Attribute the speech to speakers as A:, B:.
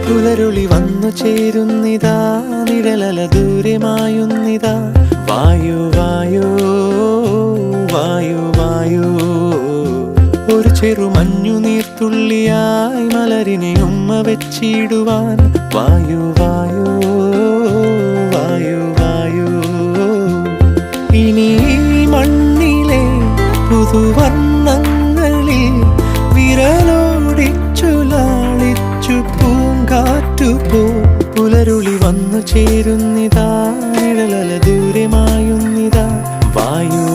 A: പുലരുളി വന്നു ചേരുന്നിതാ, നിഴലല ദൂരെ മായുന്നിതാ. വായു വായു വായു വായു, ഒരു ചെറു മഞ്ഞു നീർത്തുള്ളിയായി മലരിനെ ഉമ്മ വെച്ചിടുവാൻ. വായു വായു വായു വായു, ഇനി മണ്ണിലെ പുതുവർണ്ണങ്ങളിൽ വിരലോടിച്ചു ലാളിച്ചു പൂങ്കാറ്റുപോ. പുലരുളി വന്നു ചേരുന്നിതാ, നിഴലല ദൂരെ മായുന്നിതാ. വായു